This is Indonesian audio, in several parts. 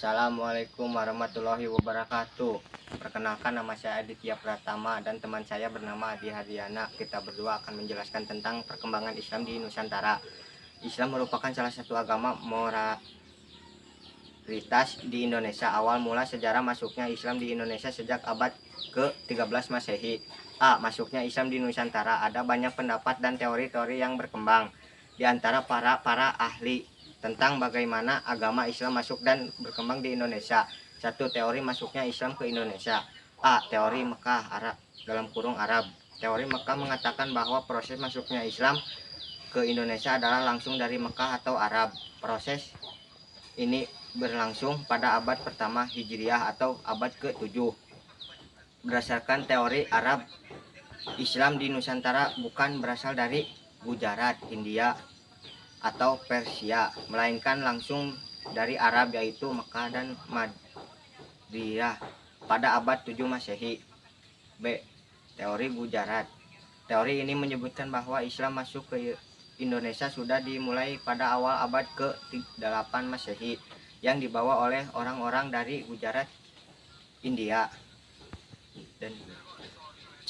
Assalamualaikum warahmatullahi wabarakatuh. Perkenalkan, nama saya Aditya Pratama dan teman saya bernama Adi Hadiana. Kita berdua akan menjelaskan tentang perkembangan Islam di Nusantara. Islam merupakan salah satu agama minoritas di Indonesia. Awal mula sejarah masuknya Islam di Indonesia sejak abad ke-13 Masehi. Masuknya Islam di Nusantara. Ada banyak pendapat dan teori-teori yang berkembang di antara para ahli tentang bagaimana agama Islam masuk dan berkembang di Indonesia. Satu, teori masuknya Islam ke Indonesia. Teori Mekah Arab (Arab). Teori Mekah mengatakan bahwa proses masuknya Islam ke Indonesia adalah langsung dari Mekah atau Arab. Proses ini berlangsung pada abad pertama Hijriah atau abad ke-7. Berdasarkan teori Arab, Islam di Nusantara bukan berasal dari Gujarat, India, atau Persia, melainkan langsung dari Arab, yaitu Mekah dan Madinah pada abad 7 Masehi. B. Teori Gujarat. Teori ini menyebutkan bahwa Islam masuk ke Indonesia sudah dimulai pada awal abad ke-8 Masehi yang dibawa oleh orang-orang dari Gujarat, India. Dan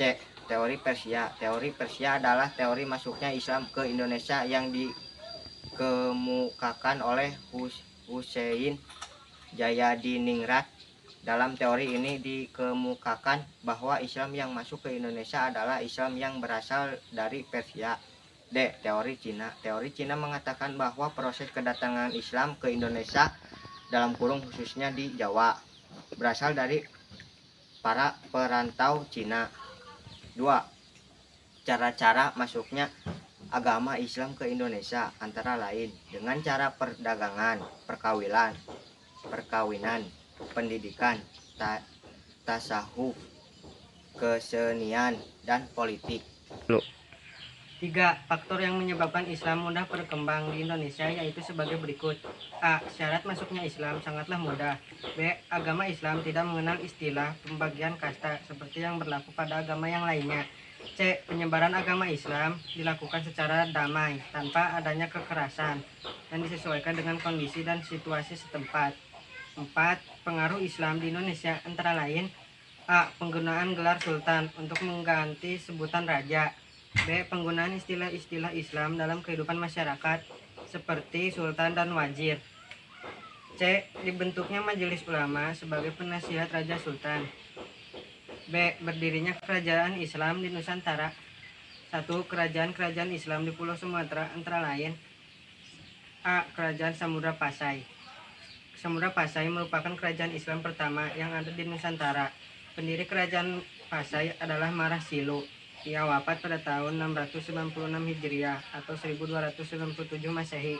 C. Teori Persia. Teori Persia adalah teori masuknya Islam ke Indonesia yang dikemukakan oleh Hussein Jayadiningrat. Dalam teori ini dikemukakan bahwa Islam yang masuk ke Indonesia adalah Islam yang berasal dari Persia. D. Teori Cina. Teori Cina mengatakan bahwa proses kedatangan Islam ke Indonesia (khususnya di Jawa) berasal dari para perantau Cina. 2. Cara-cara masuknya agama Islam ke Indonesia antara lain dengan cara perdagangan, perkawinan, pendidikan, tasawuf, kesenian, dan politik. 3. Faktor yang menyebabkan Islam mudah berkembang di Indonesia yaitu sebagai berikut. A. Syarat masuknya Islam sangatlah mudah. B. Agama Islam tidak mengenal istilah pembagian kasta seperti yang berlaku pada agama yang lainnya. C. Penyebaran agama Islam dilakukan secara damai tanpa adanya kekerasan dan disesuaikan dengan kondisi dan situasi setempat. 4. Pengaruh Islam di Indonesia antara lain: A. Penggunaan gelar sultan untuk mengganti sebutan raja. B. Penggunaan istilah-istilah Islam dalam kehidupan masyarakat seperti sultan dan wazir. C. Dibentuknya majelis ulama sebagai penasihat raja sultan. B. Berdirinya kerajaan Islam di Nusantara. 1. Kerajaan-kerajaan Islam di Pulau Sumatera antara lain: A. Kerajaan Samudra Pasai. Samudra Pasai merupakan kerajaan Islam pertama yang ada di Nusantara. Pendiri kerajaan Pasai adalah Marah Silu. Ia wafat pada tahun 696 Hijriah atau 1297 Masehi.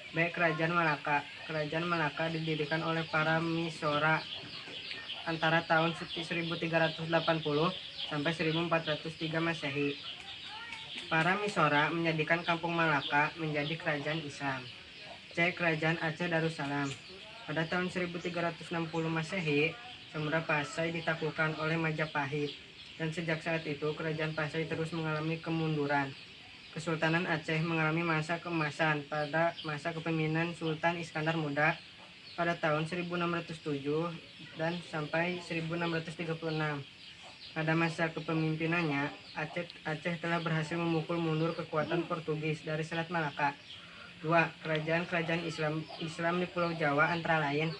B. Kerajaan Malaka. Kerajaan Malaka didirikan oleh para Misora antara tahun 1380 sampai 1403 Masehi. Para Misora menjadikan Kampung Malaka menjadi kerajaan Islam. C. Kerajaan Aceh Darussalam. Pada tahun 1360 Masehi, Samudra Pasai ditaklukkan oleh Majapahit. Dan sejak saat itu, kerajaan Pasai terus mengalami kemunduran. Kesultanan Aceh mengalami masa keemasan pada masa kepemimpinan Sultan Iskandar Muda pada tahun 1607 dan sampai 1636. Pada masa kepemimpinannya, Aceh telah berhasil memukul mundur kekuatan Portugis dari Selat Malaka. 2. Kerajaan-kerajaan Islam di Pulau Jawa antara lain: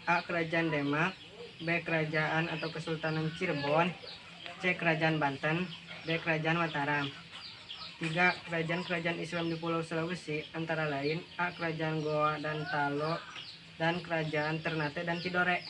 A. Kerajaan Demak. B. Kerajaan atau Kesultanan Cirebon. C. Kerajaan Banten. D. Kerajaan Mataram. 3. Kerajaan-kerajaan Islam di Pulau Sulawesi antara lain: A. Kerajaan Goa dan Talo dan Kerajaan Ternate dan Tidore.